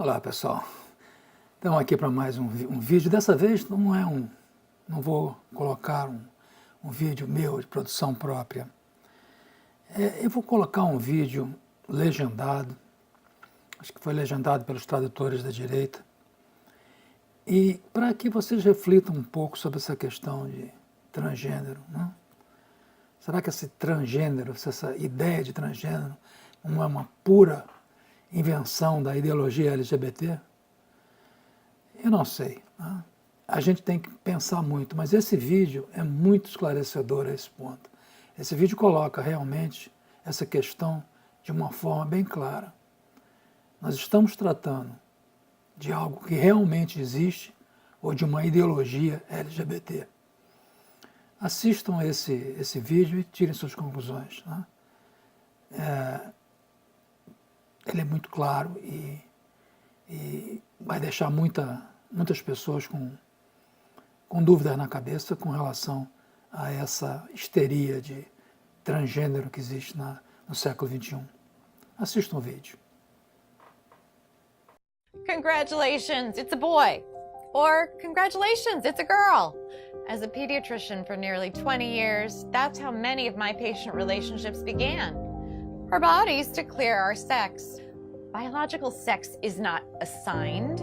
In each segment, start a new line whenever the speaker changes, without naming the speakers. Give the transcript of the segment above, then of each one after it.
Olá pessoal, então aqui para mais um vídeo. Dessa vez não vou colocar um vídeo meu de produção própria. Eu vou colocar um vídeo legendado, acho que foi legendado pelos tradutores da direita, e para que vocês reflitam um pouco sobre essa questão de transgênero, né? Será que esse transgênero, essa ideia de transgênero, não é uma pura invenção da ideologia LGBT? Eu não sei, né? A gente tem que pensar muito, mas esse vídeo é muito esclarecedor a esse ponto. Esse vídeo coloca realmente essa questão de uma forma bem clara. Nós estamos tratando de algo que realmente existe ou de uma ideologia LGBT. Assistam esse vídeo e tirem suas conclusões, né? Ele é muito claro e vai deixar muitas pessoas com dúvidas na cabeça com relação a essa histeria de transgênero que existe no século XXI. Assistam o vídeo.
Congratulations, it's a boy. Or congratulations, it's a girl. As a pediatrician for nearly 20 years, that's how many of my patient relationships began. Our bodies declare our sex. Biological sex is not assigned.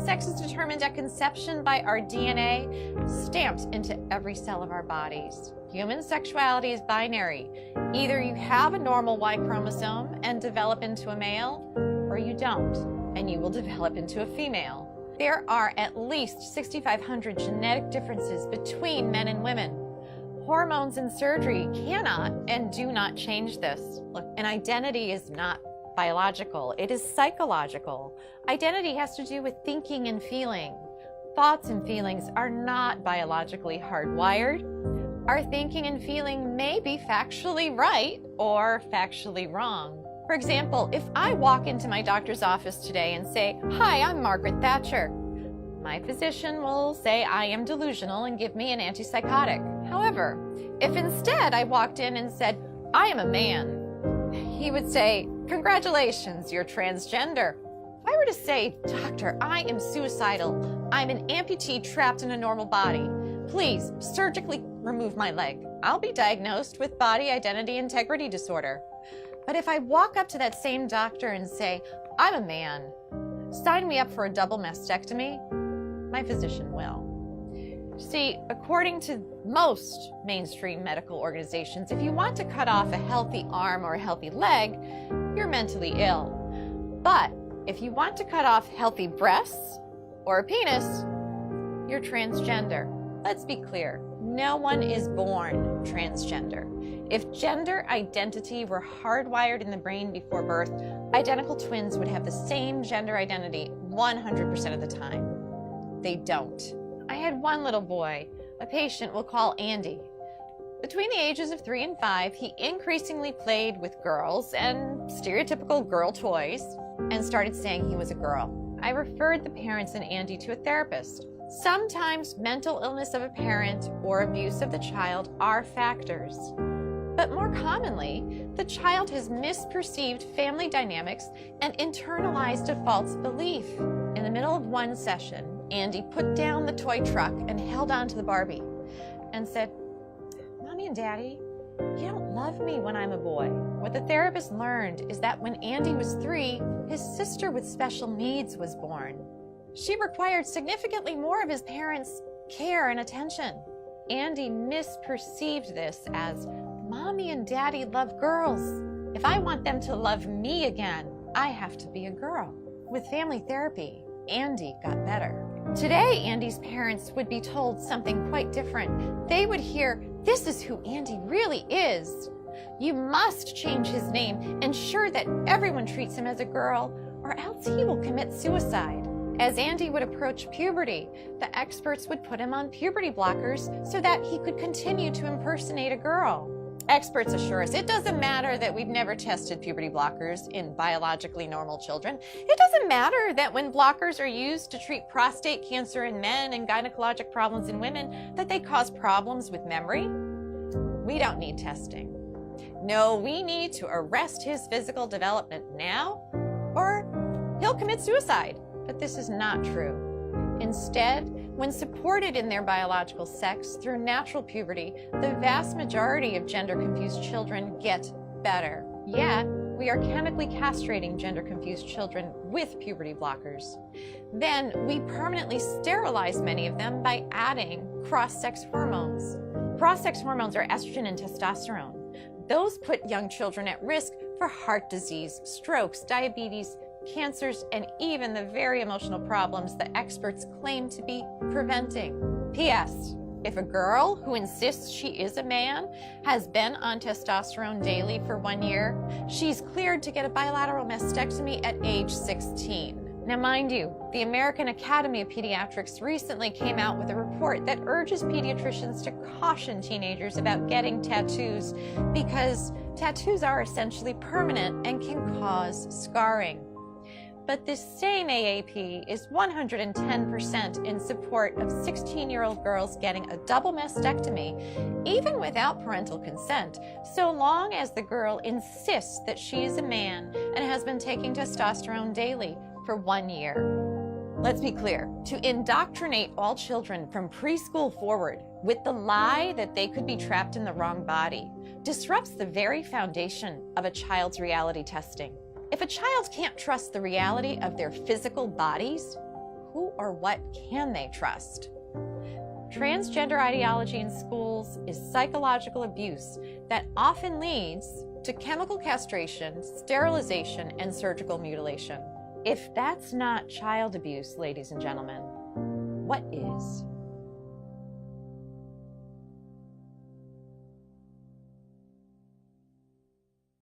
Sex is determined at conception by our DNA, stamped into every cell of our bodies. Human sexuality is binary. Either you have a normal Y chromosome and develop into a male, or you don't, and you will develop into a female. There are at least 6,500 genetic differences between men and women. Hormones and surgery cannot and do not change this. Look, an identity is not biological, it is psychological. Identity has to do with thinking and feeling. Thoughts and feelings are not biologically hardwired. Our thinking and feeling may be factually right or factually wrong. For example, if I walk into my doctor's office today and say, "Hi, I'm Margaret Thatcher," my physician will say I am delusional and give me an antipsychotic. However, if instead I walked in and said, "I am a man," he would say, "Congratulations, you're transgender." If I were to say, "Doctor, I am suicidal. I'm an amputee trapped in a normal body. Please surgically remove my leg," I'll be diagnosed with body identity integrity disorder. But if I walk up to that same doctor and say, "I'm a man, sign me up for a double mastectomy," my physician will. See, according to most mainstream medical organizations, if you want to cut off a healthy arm or a healthy leg, you're mentally ill. But if you want to cut off healthy breasts or a penis, you're transgender. Let's be clear, no one is born transgender. If gender identity were hardwired in the brain before birth, identical twins would have the same gender identity 100% of the time. They don't. I had one little boy, a patient we'll call Andy. Between the ages of 3 and 5, he increasingly played with girls and stereotypical girl toys and started saying he was a girl. I referred the parents and Andy to a therapist. Sometimes mental illness of a parent or abuse of the child are factors. But more commonly, the child has misperceived family dynamics and internalized a false belief. In the middle of one session, Andy put down the toy truck and held on to the Barbie and said, "Mommy and Daddy, you don't love me when I'm a boy." What the therapist learned is that when Andy was 3, his sister with special needs was born. She required significantly more of his parents' care and attention. Andy misperceived this as, "Mommy and Daddy love girls. If I want them to love me again, I have to be a girl." With family therapy, Andy got better. Today, Andy's parents would be told something quite different. They would hear, "This is who Andy really is. You must change his name, ensure that everyone treats him as a girl, or else he will commit suicide." As Andy would approach puberty, the experts would put him on puberty blockers so that he could continue to impersonate a girl. Experts assure us it doesn't matter that we've never tested puberty blockers in biologically normal children. It doesn't matter that when blockers are used to treat prostate cancer in men and gynecologic problems in women, that they cause problems with memory. We don't need testing. No, we need to arrest his physical development now, or he'll commit suicide. But this is not true. Instead, when supported in their biological sex through natural puberty, the vast majority of gender-confused children get better. Yet, we are chemically castrating gender-confused children with puberty blockers. Then, we permanently sterilize many of them by adding cross-sex hormones. Cross-sex hormones are estrogen and testosterone. Those put young children at risk for heart disease, strokes, diabetes, cancers, and even the very emotional problems that experts claim to be preventing. P.S. If a girl who insists she is a man has been on testosterone daily for 1 year, she's cleared to get a bilateral mastectomy at age 16. Now, mind you, the American Academy of Pediatrics recently came out with a report that urges pediatricians to caution teenagers about getting tattoos because tattoos are essentially permanent and can cause scarring. But this same AAP is 110% in support of 16-year-old girls getting a double mastectomy, even without parental consent, so long as the girl insists that she is a man and has been taking testosterone daily for 1 year. Let's be clear, to indoctrinate all children from preschool forward with the lie that they could be trapped in the wrong body disrupts the very foundation of a child's reality testing. If a child can't trust the reality of their physical bodies, who or what can they trust? Transgender ideology in schools is psychological abuse that often leads to chemical castration, sterilization, and surgical mutilation. If that's not child abuse, ladies and gentlemen, what is?